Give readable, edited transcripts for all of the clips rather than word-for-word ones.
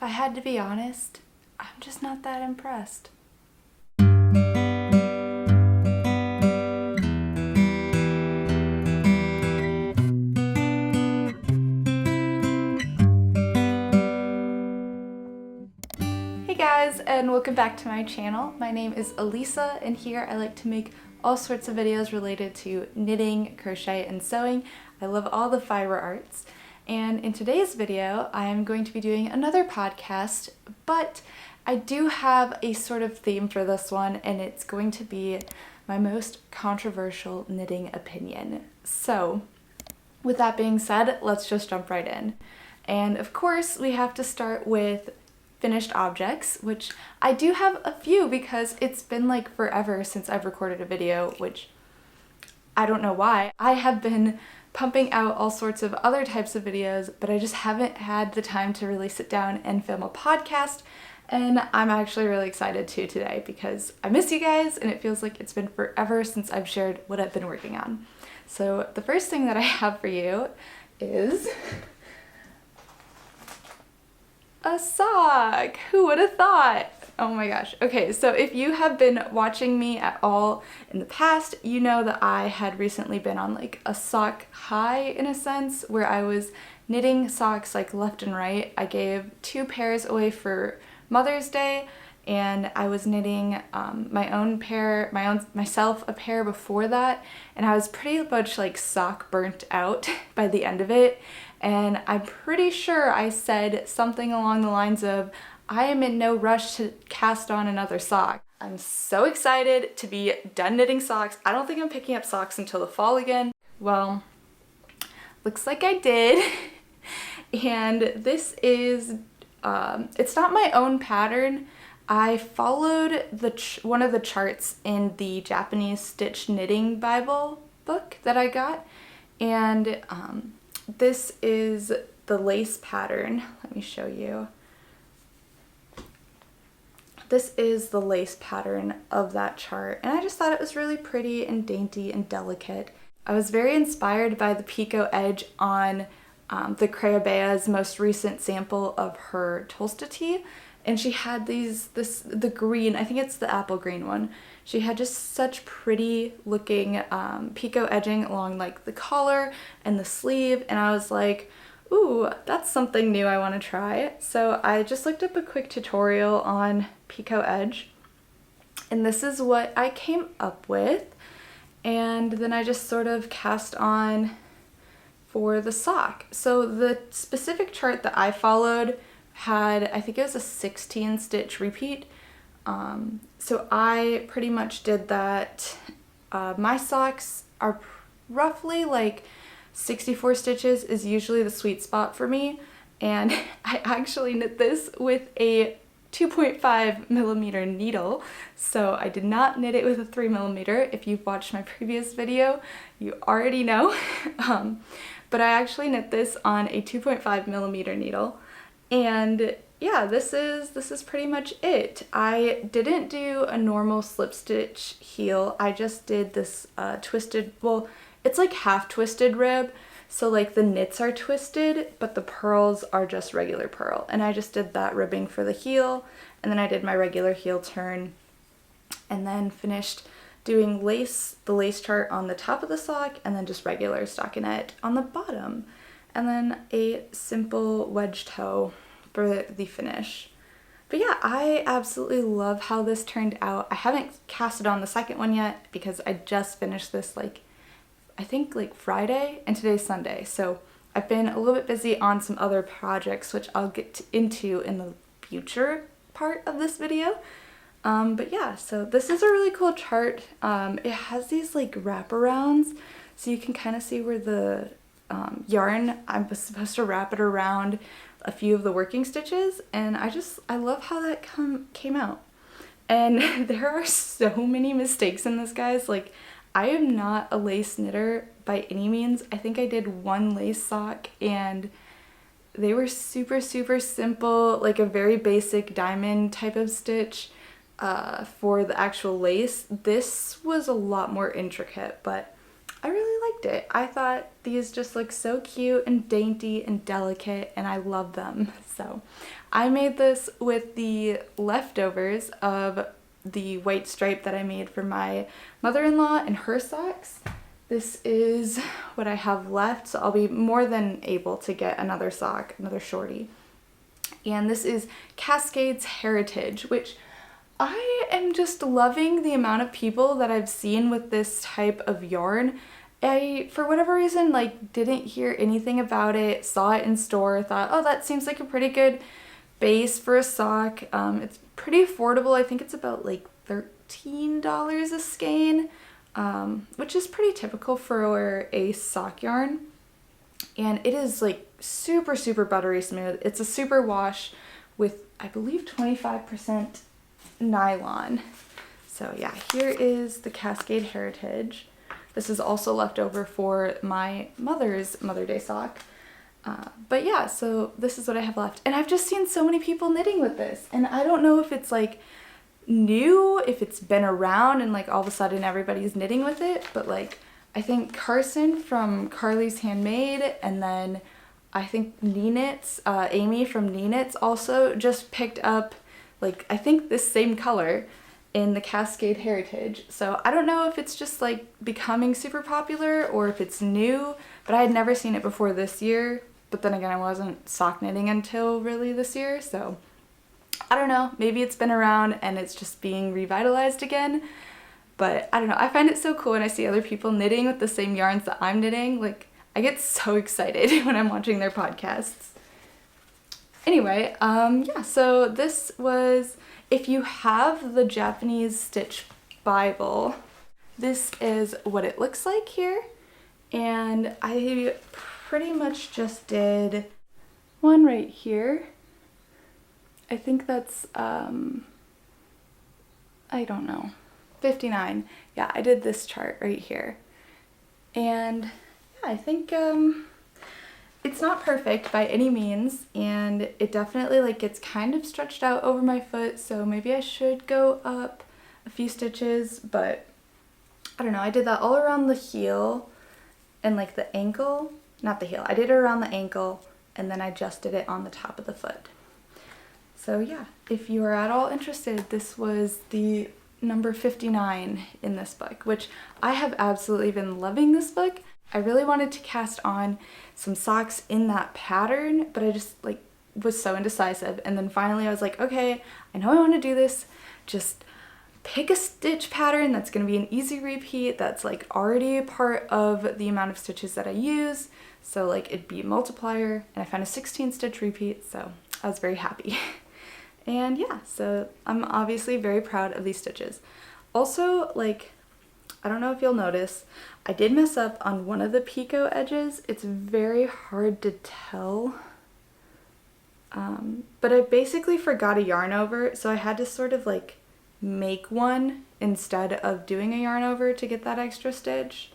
if I had to be honest, I'm just not that impressed. Hey guys, and welcome back to my channel. My name is Elisa, and here I like to make all sorts of videos related to knitting, crochet, and sewing. I love all the fiber arts. And in today's video, I'm going to be doing another podcast, but I do have a sort of theme for this one, and it's going to be my most controversial knitting opinion. So, with that being said, let's just jump right in. And of course, we have to start with finished objects, which I do have a few because it's been like forever since I've recorded a video, which I don't know why. I have been pumping out all sorts of other types of videos, but I just haven't had the time to really sit down and film a podcast, and I'm actually really excited to today because I miss you guys and it feels like it's been forever since I've shared what I've been working on. So the first thing that I have for you is a sock! Who would have thought? Oh my gosh. Okay, so if you have been watching me at all in the past, you know that I had recently been on like a sock high in a sense, where I was knitting socks like left and right. I gave 2 pairs away for Mother's Day, and I was knitting myself a pair before that, and I was pretty much like sock burnt out by the end of it. And I'm pretty sure I said something along the lines of, I am in no rush to cast on another sock. I'm so excited to be done knitting socks. I don't think I'm picking up socks until the fall again. Well, looks like I did. And this is, it's not my own pattern. I followed one of the charts in the Japanese Stitch Knitting Bible book that I got. And this is the lace pattern. Let me show you. This is the lace pattern of that chart, and I just thought it was really pretty and dainty and delicate. I was very inspired by the picot edge on the Crayobea's most recent sample of her Tolsta tee, and she had the green, I think it's the apple green one. She had just such pretty looking picot edging along like the collar and the sleeve, and I was like, ooh, that's something new I want to try. So I just looked up a quick tutorial on picot edge, and this is what I came up with. And then I just sort of cast on for the sock. So the specific chart that I followed had, I think it was a 16 stitch repeat. So I pretty much did that. My socks are roughly like 64 stitches is usually the sweet spot for me, and I actually knit this with a 2.5 millimeter needle, so I did not knit it with a 3 millimeter. If you've watched my previous video, you already know. But I actually knit this on a 2.5 millimeter needle, and yeah, this is pretty much it. I didn't do a normal slip stitch heel. I just did this twisted, well, it's like half twisted rib, so like the knits are twisted, but the purls are just regular purl. And I just did that ribbing for the heel, and then I did my regular heel turn, and then finished doing the lace chart on the top of the sock, and then just regular stockinette on the bottom, and then a simple wedge toe for the finish. But yeah, I absolutely love how this turned out. I haven't casted on the second one yet because I just finished this like, I think like Friday, and today's Sunday. So I've been a little bit busy on some other projects, which I'll get into in the future part of this video. But yeah, so this is a really cool chart. It has these like wraparounds, so you can kind of see where the yarn, I'm supposed to wrap it around a few of the working stitches, and I love how that came out. And there are so many mistakes in this, guys. Like, I am not a lace knitter by any means. I think I did one lace sock, and they were super simple, like a very basic diamond type of stitch for the actual lace. This was a lot more intricate, but I really liked it. I thought these just look so cute and dainty and delicate, and I love them. So I made this with the leftovers of the white stripe that I made for my mother-in-law and her socks. This is what I have left, so I'll be more than able to get another sock, another shorty. And this is Cascade's Heritage, which I am just loving the amount of people that I've seen with this type of yarn. I, for whatever reason, like didn't hear anything about it, saw it in store, thought, oh, that seems like a pretty good base for a sock. It's pretty affordable. I think it's about like $13 a skein, which is pretty typical for a sock yarn. And it is like super, super buttery smooth. It's a super wash with, I believe, 25% nylon. So yeah, here is the Cascade Heritage. This is also left over for my mother's Mother Day sock. But yeah, so this is what I have left. And I've just seen so many people knitting with this. And I don't know if it's like new, if it's been around and like all of a sudden everybody's knitting with it. But like, I think Carson from Carly's Handmade, and then I think Knee Knits, Amy from Knee Knits also just picked up like, I think this same color in the Cascade Heritage. So I don't know if it's just like becoming super popular or if it's new, but I had never seen it before this year. But then again, I wasn't sock knitting until really this year. So I don't know, maybe it's been around and it's just being revitalized again. But I don't know, I find it so cool when I see other people knitting with the same yarns that I'm knitting. Like, I get so excited when I'm watching their podcasts. Anyway, yeah, so this was, if you have the Japanese Stitch Bible, this is what it looks like here. And I pretty much just did one right here. I think that's, I don't know, 59. Yeah, I did this chart right here. And yeah, I think, it's not perfect by any means, and it definitely like gets kind of stretched out over my foot, so maybe I should go up a few stitches, but I don't know. I did that all around the heel and like the ankle, not the heel. I did it around the ankle and then I just did it on the top of the foot. So yeah, if you are at all interested, this was the number 59 in this book, which I have absolutely been loving this book. I really wanted to cast on some socks in that pattern, but I just like was so indecisive. And then finally I was like, okay, I know I want to do this. Just pick a stitch pattern that's going to be an easy repeat, that's like already a part of the amount of stitches that I use. So like it'd be a multiplier, and I found a 16 stitch repeat, so I was very happy. And yeah, so I'm obviously very proud of these stitches. Also, like, I don't know if you'll notice, I did mess up on one of the picot edges. It's very hard to tell. But I basically forgot a yarn over, so I had to sort of like make one instead of doing a yarn over to get that extra stitch.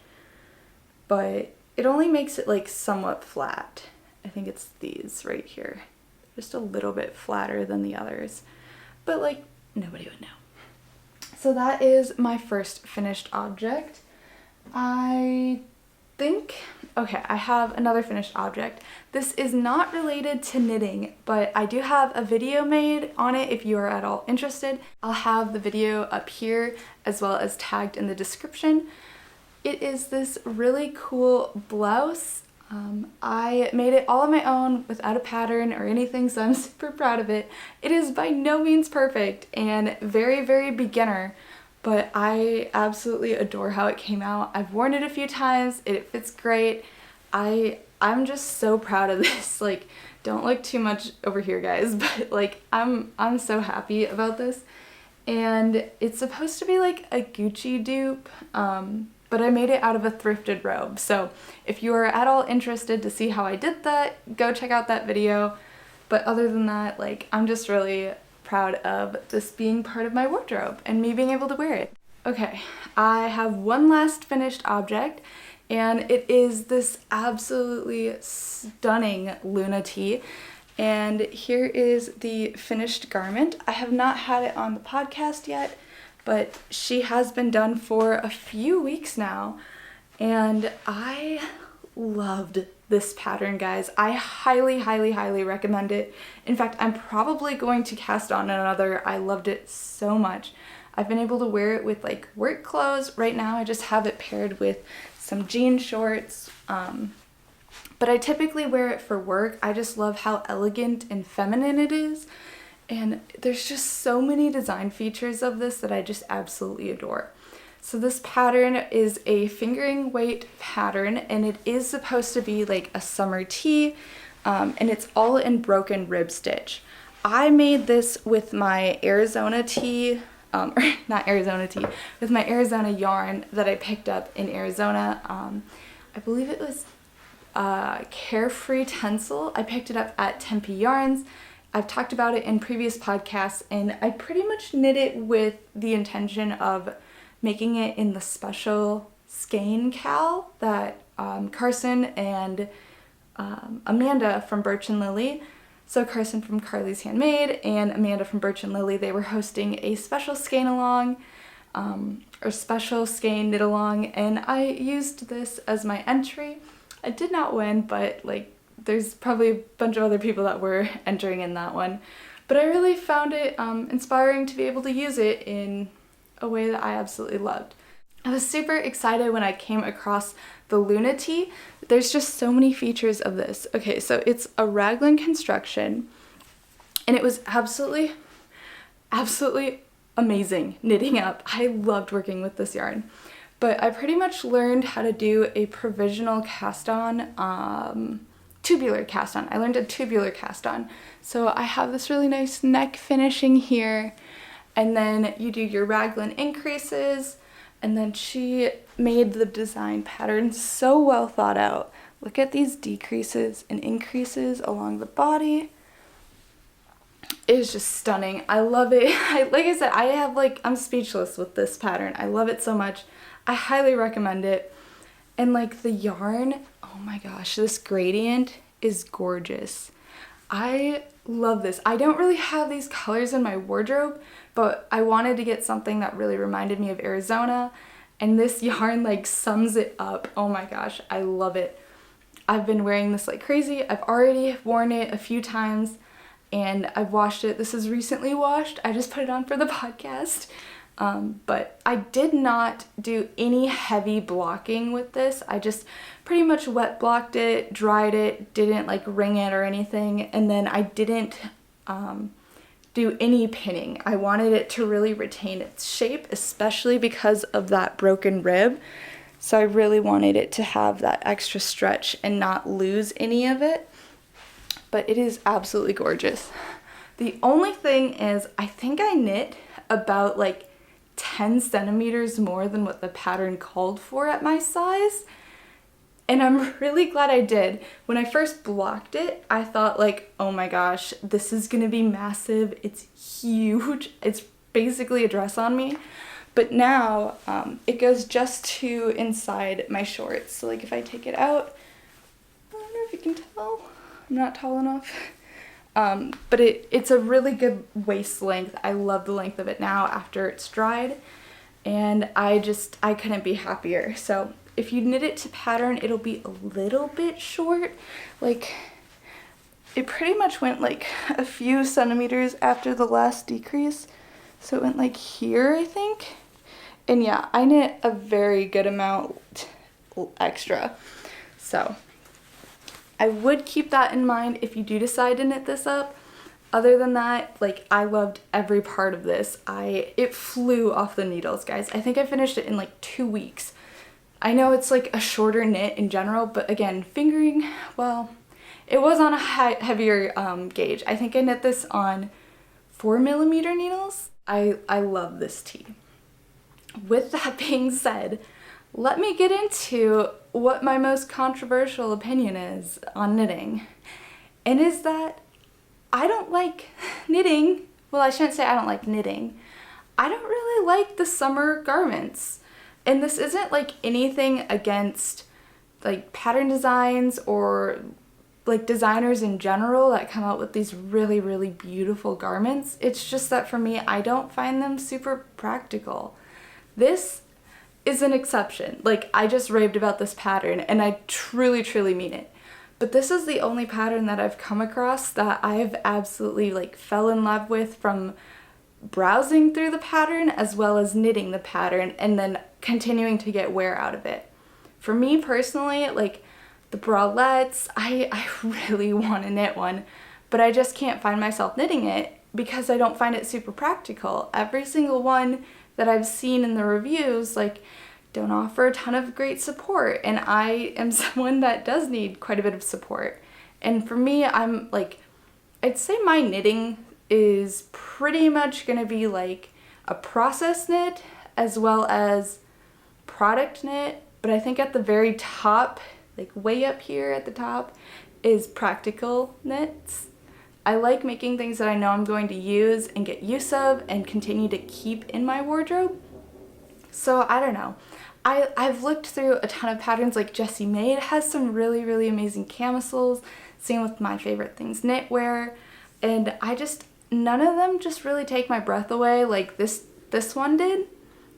But it only makes it like somewhat flat. I think it's these right here. Just a little bit flatter than the others. But like, nobody would know. So that is my first finished object. I think, okay, I have another finished object. This is not related to knitting, but I do have a video made on it if you are at all interested. I'll have the video up here as well as tagged in the description. It is this really cool blouse. I made it all on my own without a pattern or anything, so I'm super proud of it. It is by no means perfect and very, very beginner, but I absolutely adore how it came out. I've worn it a few times. It fits great. I'm just so proud of this. Like, don't look too much over here, guys, but like I'm so happy about this. And it's supposed to be like a Gucci dupe, but I made it out of a thrifted robe. So if you are at all interested to see how I did that, go check out that video. But other than that, like, I'm just really proud of this being part of my wardrobe and me being able to wear it. Okay, I have one last finished object, and it is this absolutely stunning Luna tee. And here is the finished garment. I have not had it on the podcast yet, but she has been done for a few weeks now, And I loved this pattern, guys. I highly, highly, highly recommend it. In fact, I'm probably going to cast on another. I loved it so much. I've been able to wear it with like work clothes. Right now I just have it paired with some jean shorts. But I typically wear it for work. I just love how elegant and feminine it is. And there's just so many design features of this that I just absolutely adore. So this pattern is a fingering weight pattern, and it is supposed to be like a summer tee, and it's all in broken rib stitch. I made this with my Arizona tee, or not Arizona tee, with my Arizona yarn that I picked up in Arizona. I believe it was Carefree Tencel. I picked it up at Tempe Yarns. I've talked about it in previous podcasts, and I pretty much knit it with the intention of making it in the special skein cal that Carson and Amanda from Birch and Lily, so Carson from Carly's Handmade and Amanda from Birch and Lily, they were hosting a special skein along, or special skein knit along, and I used this as my entry. I did not win, but like there's probably a bunch of other people that were entering in that one. But I really found it inspiring to be able to use it in a way that I absolutely loved. I was super excited when I came across the Luna tee. There's just so many features of this. Okay, so it's a raglan construction, and it was absolutely amazing knitting up. I loved working with this yarn. But I pretty much learned how to do a provisional cast on, tubular cast on. I learned a tubular cast on. So I have this really nice neck finishing here, and then you do your raglan increases, and then she made the design pattern so well thought out. Look at these decreases and increases along the body. It is just stunning. I love it. Like I said, I'm speechless with this pattern. I love it so much. I highly recommend it. And like the yarn, oh my gosh, this gradient is gorgeous. I love this. I don't really have these colors in my wardrobe, but I wanted to get something that really reminded me of Arizona, and this yarn like sums it up. Oh my gosh, I love it. I've been wearing this like crazy. I've already worn it a few times, and I've washed it. This is recently washed. I just put it on for the podcast. But I did not do any heavy blocking with this. I just pretty much wet blocked it, dried it, didn't like wring it or anything, and then I didn't do any pinning. I wanted it to really retain its shape, especially because of that broken rib. So I really wanted it to have that extra stretch and not lose any of it. But it is absolutely gorgeous. The only thing is, I think I knit about like 10 centimeters more than what the pattern called for at my size. And I'm really glad I did. When I first blocked it, I thought like, oh my gosh, this is gonna be massive. It's huge. It's basically a dress on me. But now it goes just to inside my shorts. So like if I take it out, I don't know if you can tell, I'm not tall enough. But it's a really good waist length. I love the length of it now after it's dried, and I couldn't be happier. So if you knit it to pattern, it'll be a little bit short. Like it pretty much went like a few centimeters after the last decrease. So it went like here, I think. And yeah, I knit a very good amount extra. So I would keep that in mind if you do decide to knit this up. Other than that, like I loved every part of this. It flew off the needles, guys. I think I finished it in like 2 weeks. I know it's like a shorter knit in general, but again, fingering, well, it was on a heavier gauge. I think I knit this on 4mm needles. I love this tee. With that being said, let me get into what my most controversial opinion is on knitting. And is that I don't like knitting. Well, I shouldn't say I don't like knitting. I don't really like the summer garments. And this isn't like anything against like pattern designs or like designers in general that come out with these really, really beautiful garments. It's just that for me, I don't find them super practical. This is an exception. Like, I just raved about this pattern and I truly, truly mean it. But this is the only pattern that I've come across that I've absolutely like fell in love with from browsing through the pattern as well as knitting the pattern and then continuing to get wear out of it. For me personally, like the bralettes, I really want to knit one, but I just can't find myself knitting it because I don't find it super practical. Every single one that I've seen in the reviews, like, don't offer a ton of great support, and I am someone that does need quite a bit of support. And for me, I'm like, I'd say my knitting is pretty much gonna be like a process knit as well as product knit, but I think at the very top, like way up here at the top, is practical knits. I like making things that I know I'm going to use and get use of and continue to keep in my wardrobe. So I don't know. I've looked through a ton of patterns, like Jessie Maid has some really, really amazing camisoles, same with My Favorite Things knitwear, and none of them just really take my breath away like this one did.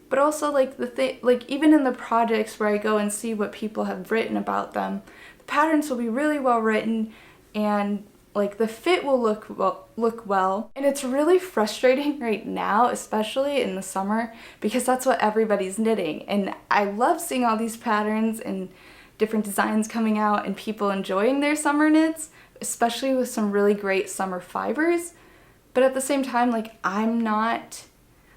But also like like even in the projects where I go and see what people have written about them, the patterns will be really well written and like the fit will look well. And it's really frustrating right now, especially in the summer, because that's what everybody's knitting. And I love seeing all these patterns and different designs coming out and people enjoying their summer knits, especially with some really great summer fibers. But at the same time, like I'm not,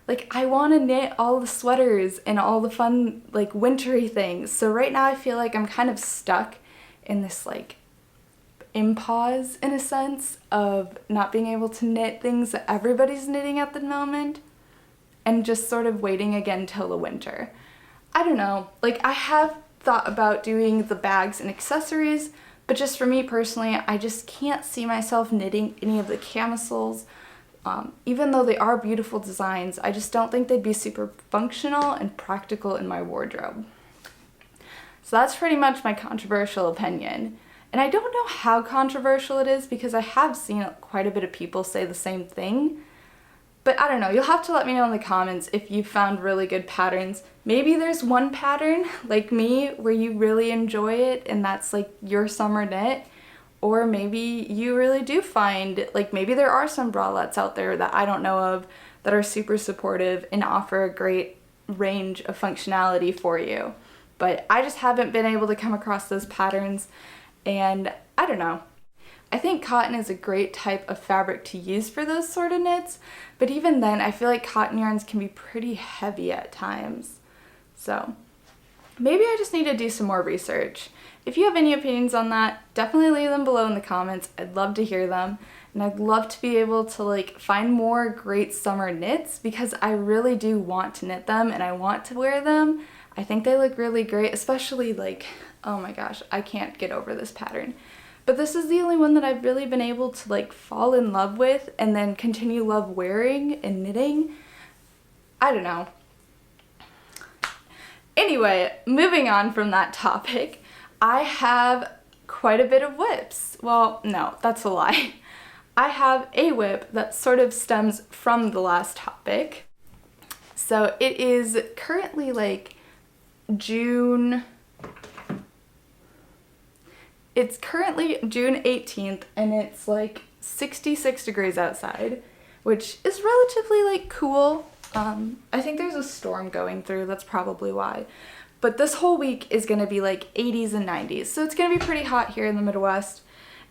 like I want to knit all the sweaters and all the fun like wintry things. So right now I feel like I'm kind of stuck in this like impause in a sense of not being able to knit things that everybody's knitting at the moment and just sort of waiting again till the winter. I don't know, like I have thought about doing the bags and accessories, but just for me personally, I just can't see myself knitting any of the camisoles. Even though they are beautiful designs, I just don't think they'd be super functional and practical in my wardrobe. So that's pretty much my controversial opinion. And I don't know how controversial it is because I have seen quite a bit of people say the same thing. But I don't know, you'll have to let me know in the comments if you found really good patterns. Maybe there's one pattern, like me, where you really enjoy it and that's like your summer knit. Or maybe you really do find, like maybe there are some bralettes out there that I don't know of that are super supportive and offer a great range of functionality for you. But I just haven't been able to come across those patterns. And I don't know. I think cotton is a great type of fabric to use for those sort of knits, but even then I feel like cotton yarns can be pretty heavy at times. So maybe I just need to do some more research. If you have any opinions on that, definitely leave them below in the comments. I'd love to hear them, and I'd love to be able to like find more great summer knits because I really do want to knit them and I want to wear them. I think they look really great, especially like, oh my gosh, I can't get over this pattern. But this is the only one that I've really been able to like fall in love with and then continue love wearing and knitting. I don't know. Anyway, moving on from that topic, I have quite a bit of whips. Well, no, that's a lie. I have a whip that sort of stems from the last topic. So it is currently like It's currently June 18th and it's like 66 degrees outside, which is relatively like cool. I think there's a storm going through, that's probably why. But this whole week is gonna be like 80s and 90s, so it's gonna be pretty hot here in the Midwest.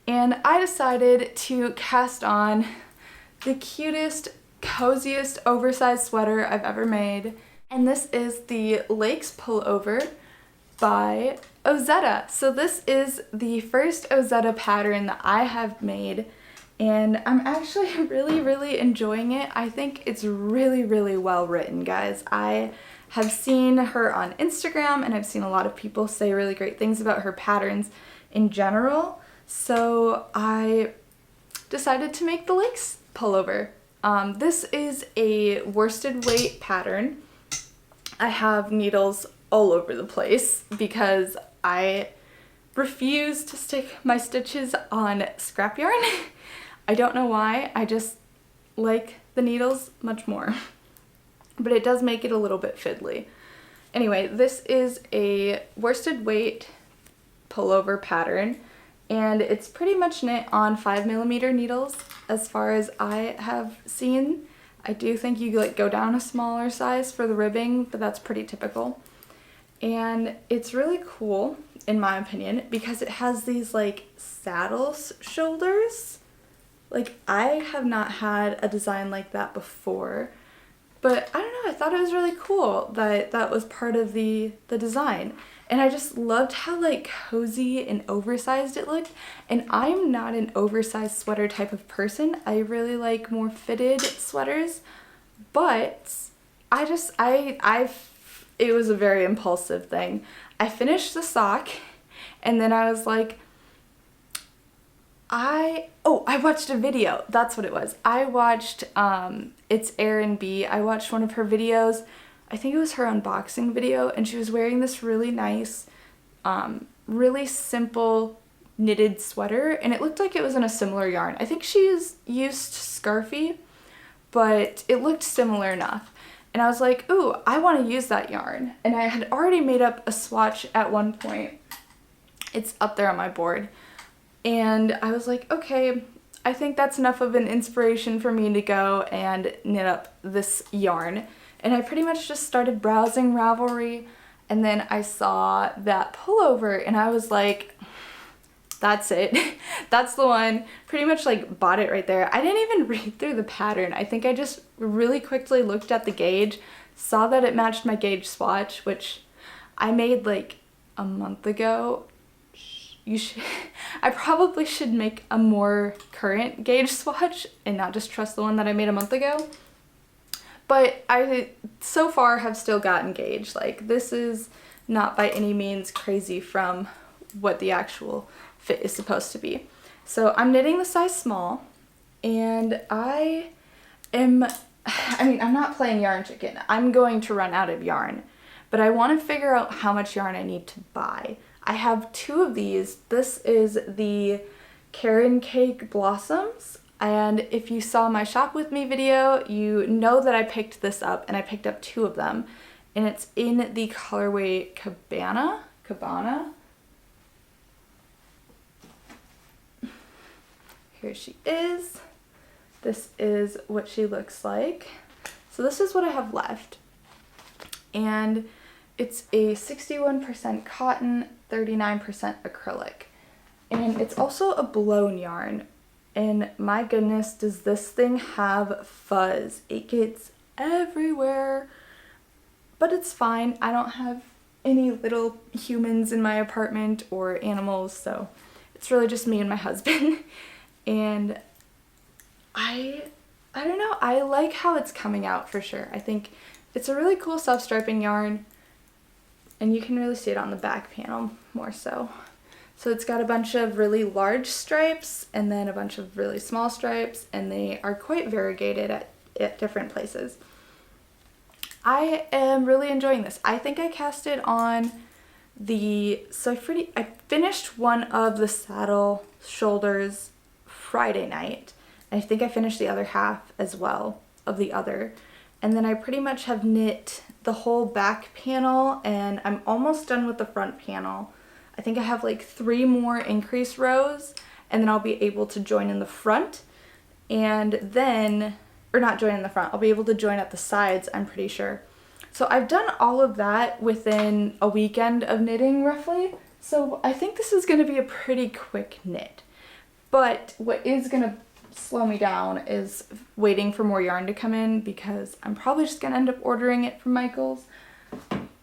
And I decided to cast on the cutest, coziest, oversized sweater I've ever made. And this is the Lakes Pullover by Ozetta. So this is the first Ozetta pattern that I have made, and I'm actually really, really enjoying it. I think it's really, really well written, guys. I have seen her on Instagram, and I've seen a lot of people say really great things about her patterns in general. So I decided to make the Lakes Pullover. This is a worsted weight pattern. I have needles all over the place because I refuse to stick my stitches on scrap yarn. I don't know why, I just like the needles much more. But it does make it a little bit fiddly. Anyway, this is a worsted weight pullover pattern, and it's pretty much knit on 5mm needles as far as I have seen. I do think you like go down a smaller size for the ribbing, but that's pretty typical. And it's really cool in my opinion because it has these like saddle shoulders. Like, I have not had a design like that before, but I don't know, I thought it was really cool that that was part of the design. And I just loved how like cozy and oversized it looked. And I'm not an oversized sweater type of person. I really like more fitted sweaters, but it was a very impulsive thing. I finished the sock and then I was like, I watched a video. That's what it was. I watched, it's Erin B. I watched one of her videos. I think it was her unboxing video, and she was wearing this really nice, really simple knitted sweater, and it looked like it was in a similar yarn. I think she used Scarfy, but it looked similar enough. And I was like, ooh, I want to use that yarn. And I had already made up a swatch at one point. It's up there on my board. And I was like, okay, I think that's enough of an inspiration for me to go and knit up this yarn. And I pretty much just started browsing Ravelry, and then I saw that pullover and I was like, that's it. That's the one. Pretty much like bought it right there. I didn't even read through the pattern. I think I just really quickly looked at the gauge, saw that it matched my gauge swatch, which I made like a month ago. I probably should make a more current gauge swatch and not just trust the one that I made a month ago. But I so far have still gotten gauge. Like, this is not by any means crazy from what the actual fit is supposed to be. So I'm knitting the size small, and I'm not playing yarn chicken. I'm going to run out of yarn, but I want to figure out how much yarn I need to buy. I have two of these. This is the Karen Cake Blossoms. And if you saw my shop with me video, you know that I picked this up, and I picked up two of them. And it's in the colorway Cabana. Here she is. This is what she looks like. So this is what I have left. And it's a 61% cotton, 39% acrylic. And it's also a blown yarn. And my goodness, does this thing have fuzz. It gets everywhere, but it's fine. I don't have any little humans in my apartment or animals, so it's really just me and my husband. And I don't know, I like how it's coming out for sure. I think it's a really cool self-striping yarn, and you can really see it on the back panel more so. So it's got a bunch of really large stripes and then a bunch of really small stripes, and they are quite variegated at different places. I am really enjoying this. I think I cast it on I finished one of the saddle shoulders Friday night. I think I finished the other half as well of the other. And then I pretty much have knit the whole back panel, and I'm almost done with the front panel. I think I have like 3 more increase rows, and then I'll be able to join in the front, and then, or not join in the front, I'll be able to join at the sides, I'm pretty sure. So I've done all of that within a weekend of knitting roughly, so I think this is going to be a pretty quick knit. But what is going to slow me down is waiting for more yarn to come in, because I'm probably just going to end up ordering it from Michael's.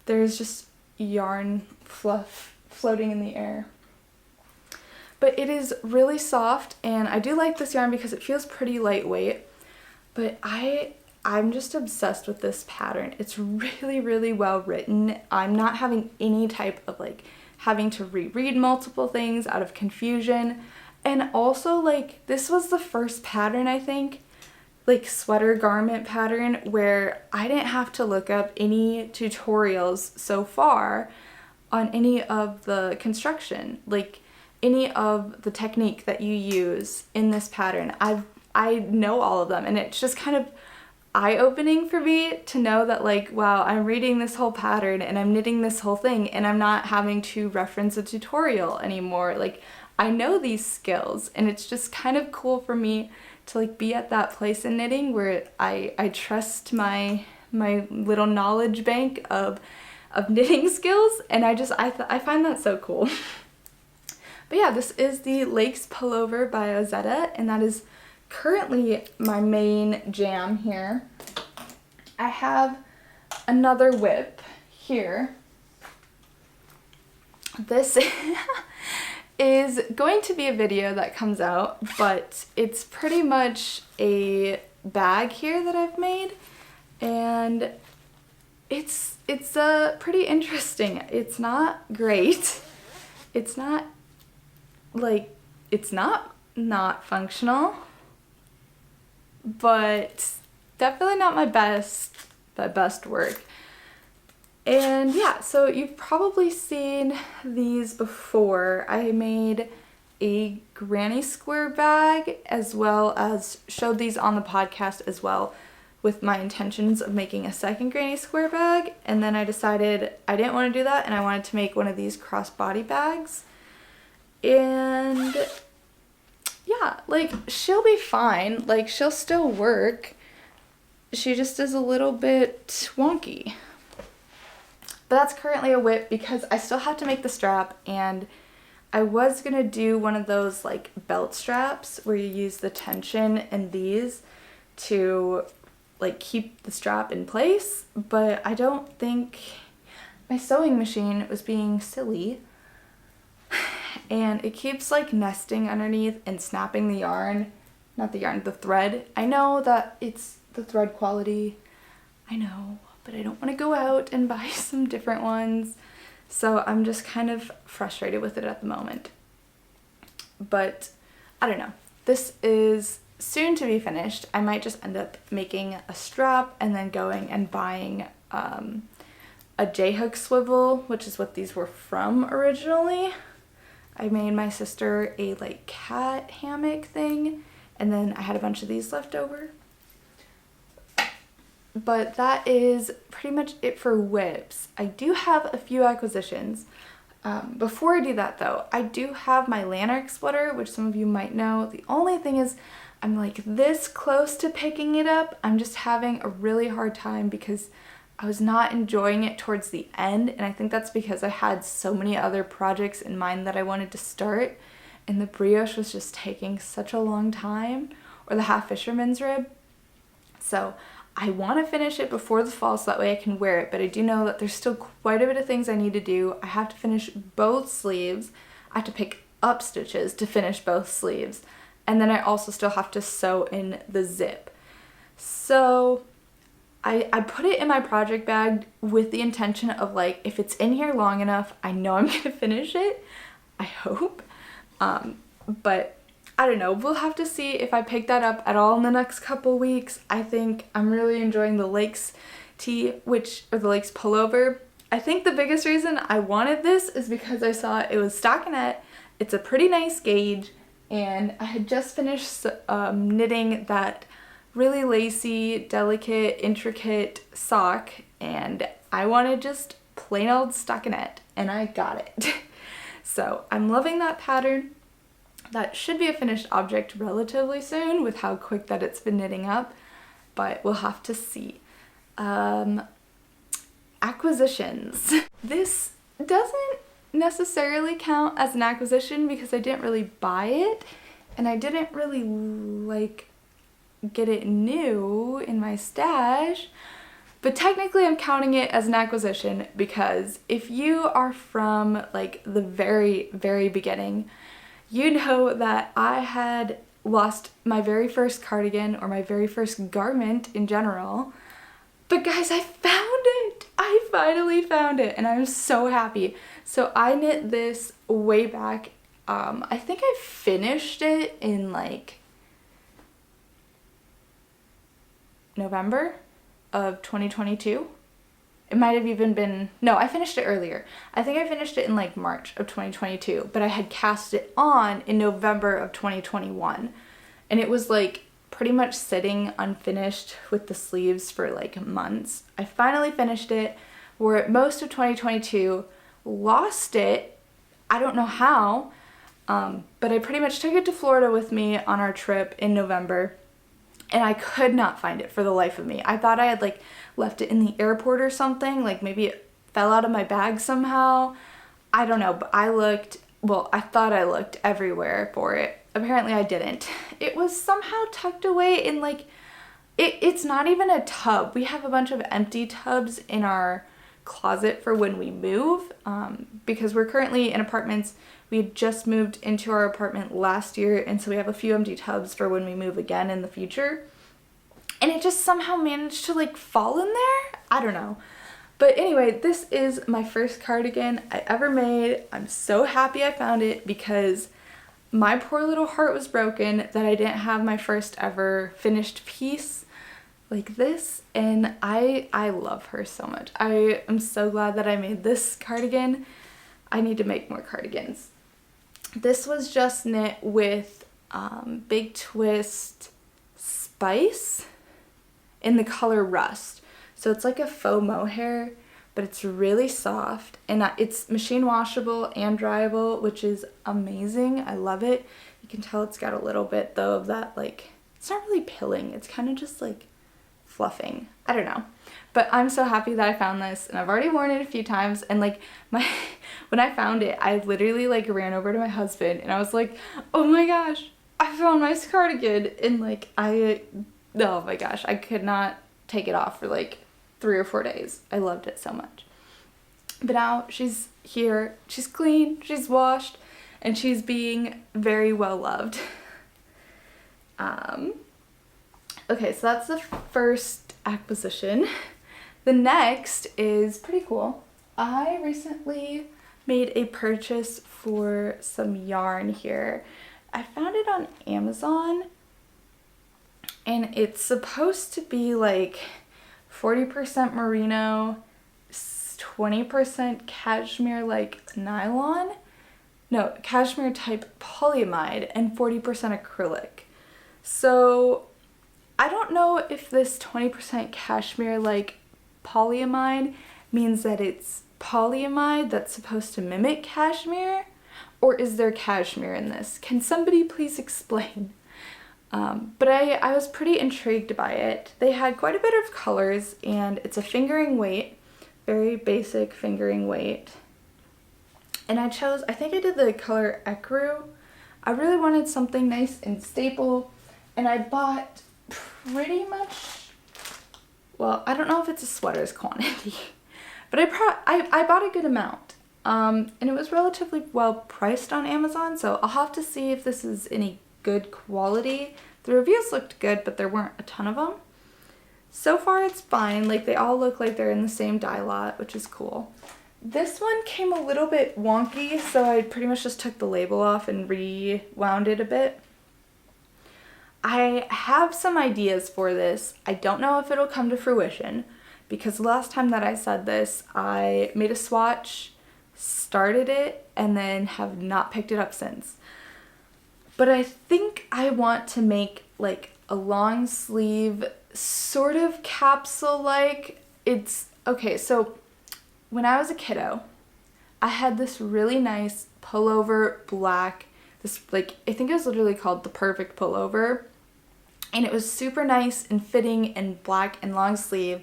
There's just yarn fluff floating in the air. But it is really soft, and I do like this yarn because it feels pretty lightweight. But I'm just obsessed with this pattern. It's really, really well written. I'm not having any type of like having to reread multiple things out of confusion. And also, like, this was the first pattern, I think, like sweater garment pattern, where I didn't have to look up any tutorials so far on any of the construction, like any of the technique that you use in this pattern. I know all of them, and it's just kind of, eye-opening for me to know that like, wow, I'm reading this whole pattern and I'm knitting this whole thing and I'm not having to reference a tutorial anymore. Like, I know these skills, and it's just kind of cool for me to like be at that place in knitting where I trust my little knowledge bank of knitting skills, and I find that so cool. But yeah, this is the Lace Pullover by Ozetta, and that is currently my main jam here. I have another whip here. This is going to be a video that comes out, but it's pretty much a bag here that I've made, and it's pretty interesting. It's not great. It's not like, it's not functional, but definitely not my best work. And yeah, so you've probably seen these before. I made a granny square bag, as well as showed these on the podcast as well, with my intentions of making a second granny square bag. And then I decided I didn't want to do that, and I wanted to make one of these crossbody bags. And yeah, like, she'll be fine. Like, she'll still work. She just is a little bit wonky. But that's currently a whip because I still have to make the strap, and I was gonna do one of those like belt straps where you use the tension in these to like keep the strap in place, but I don't think my sewing machine was being silly, and it keeps like nesting underneath and snapping the yarn, not the yarn, the thread. I know that it's the thread quality, I know, but I don't want to go out and buy some different ones, so I'm just kind of frustrated with it at the moment. But I don't know, this is soon to be finished. I might just end up making a strap and then going and buying a J-hook swivel, which is what these were from originally. I made my sister a like cat hammock thing, and then I had a bunch of these left over. But that is pretty much it for whips. I do have a few acquisitions. Before I do that though, I do have my Lanark sweater, which some of you might know. The only thing is I'm like this close to picking it up. I'm just having a really hard time because I was not enjoying it towards the end, and I think that's because I had so many other projects in mind that I wanted to start, and the brioche was just taking such a long time, or the half fisherman's rib. So I want to finish it before the fall so that way I can wear it, but I do know that there's still quite a bit of things I need to do. I have to finish both sleeves. I have to pick up stitches to finish both sleeves, and then I also still have to sew in the zip. So I put it in my project bag with the intention of like, if it's in here long enough, I know I'm gonna finish it. I hope. But I don't know, we'll have to see if I pick that up at all in the next couple weeks. I think I'm really enjoying the Lakes tee, or the Lakes pullover. I think the biggest reason I wanted this is because I saw it was stockinette. It's a pretty nice gauge, and I had just finished knitting that really lacy, delicate, intricate sock, and I wanted just plain old stockinette, and I got it. So I'm loving that pattern. That should be a finished object relatively soon with how quick that it's been knitting up, but we'll have to see. Acquisitions. This doesn't necessarily count as an acquisition because I didn't really buy it, and I didn't really like get it new in my stash, but technically I'm counting it as an acquisition because if you are from like the very, very beginning, you know that I had lost my very first cardigan, or my very first garment in general. But guys, I found it! I finally found it, and I'm so happy. So I knit this way back. I think I finished it in like November of 2022. It might have even been, no, I finished it earlier. I think I finished it in like March of 2022, but I had cast it on in November of 2021. And it was like pretty much sitting unfinished with the sleeves for like months. I finally finished it, wore it most of 2022, lost it, I don't know how, but I pretty much took it to Florida with me on our trip in November, and I could not find it for the life of me. I thought I had like left it in the airport or something, like maybe it fell out of my bag somehow. I don't know, but I thought I looked everywhere for it. Apparently I didn't. It was somehow tucked away in like, it's not even a tub. We have a bunch of empty tubs in our closet for when we move, because we're currently in apartments. We had just moved into our apartment last year, and so we have a few empty tubs for when we move again in the future. And it just somehow managed to like fall in there. I don't know. But anyway, this is my first cardigan I ever made. I'm so happy I found it because my poor little heart was broken that I didn't have my first ever finished piece like this, and I love her so much. I am so glad that I made this cardigan. I need to make more cardigans. This was just knit with Big Twist Spice in the color Rust. So it's like a faux mohair, but it's really soft, and it's machine washable and dryable, which is amazing. I love it. You can tell it's got a little bit though of that, like, it's not really pilling, it's kind of just like fluffing. I don't know. But I'm so happy that I found this, and I've already worn it a few times, and like when I found it, I literally like ran over to my husband and I was like, oh my gosh, I found my cardigan, and like oh my gosh, I could not take it off for like 3 or 4 days. I loved it so much. But now she's here, she's clean, she's washed, and she's being very well loved. Okay, so that's the first acquisition. The next is pretty cool. I recently made a purchase for some yarn here. I found it on Amazon, and it's supposed to be like 40% merino, 20% cashmere like nylon, no, cashmere type polyamide, and 40% acrylic. So I don't know if this 20% cashmere like polyamide means that it's polyamide that's supposed to mimic cashmere, or is there cashmere in this? Can somebody please explain? But I was pretty intrigued by it. They had quite a bit of colors, and it's a fingering weight, very basic fingering weight. And I think I did the color ecru. I really wanted something nice and staple, and I bought pretty much, well, I don't know if it's a sweater's quantity, but I bought a good amount. And it was relatively well priced on Amazon, so I'll have to see if this is any good quality. The reviews looked good, but there weren't a ton of them. So far it's fine, like they all look like they're in the same dye lot, which is cool. This one came a little bit wonky, so I pretty much just took the label off and rewound it a bit. I have some ideas for this. I don't know if it'll come to fruition, because the last time that I said this, I made a swatch, started it, and then have not picked it up since. But I think I want to make like a long sleeve sort of capsule like. It's okay, so when I was a kiddo, I had this really nice pullover black, this like, I think it was literally called the perfect pullover, and it was super nice and fitting and black and long sleeve,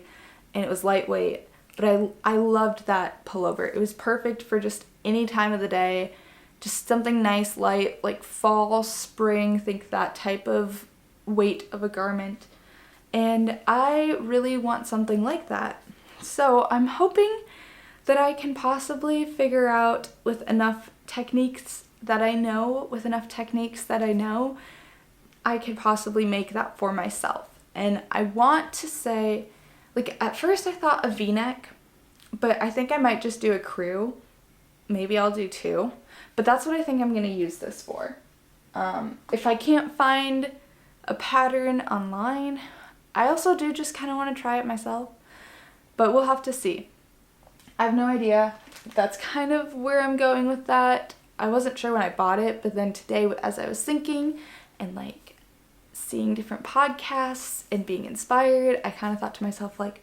and it was lightweight, but I loved that pullover. It was perfect for just any time of the day. Just something nice, light, like fall, spring, think that type of weight of a garment. And I really want something like that. So I'm hoping that I can possibly figure out with enough techniques that I know, I could possibly make that for myself. And I want to say, like at first I thought a v-neck, but I think I might just do a crew. Maybe I'll do 2. But that's what I think I'm going to use this for. If I can't find a pattern online, I also do just kind of want to try it myself. But we'll have to see. I have no idea. That's kind of where I'm going with that. I wasn't sure when I bought it, but then today as I was thinking and like seeing different podcasts and being inspired, I kind of thought to myself, like,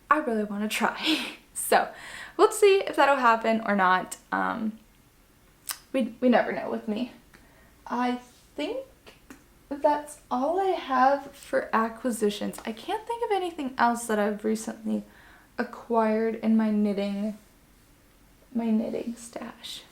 I really want to try. So we'll see if that'll happen or not. We never know with me. I think that's all I have for acquisitions. I can't think of anything else that I've recently acquired in my knitting stash.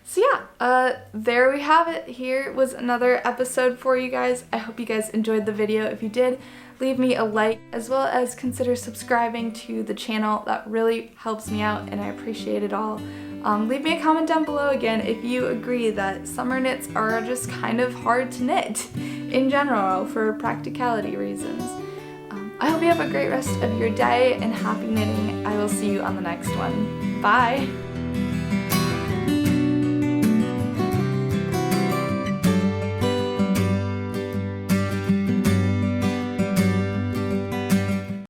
So yeah, there we have it. Here was another episode for you guys. I hope you guys enjoyed the video. If you did, leave me a like, as well as consider subscribing to the channel. That really helps me out and I appreciate it all. Leave me a comment down below again if you agree that summer knits are just kind of hard to knit in general for practicality reasons. I hope you have a great rest of your day and happy knitting. I will see you on the next one. Bye!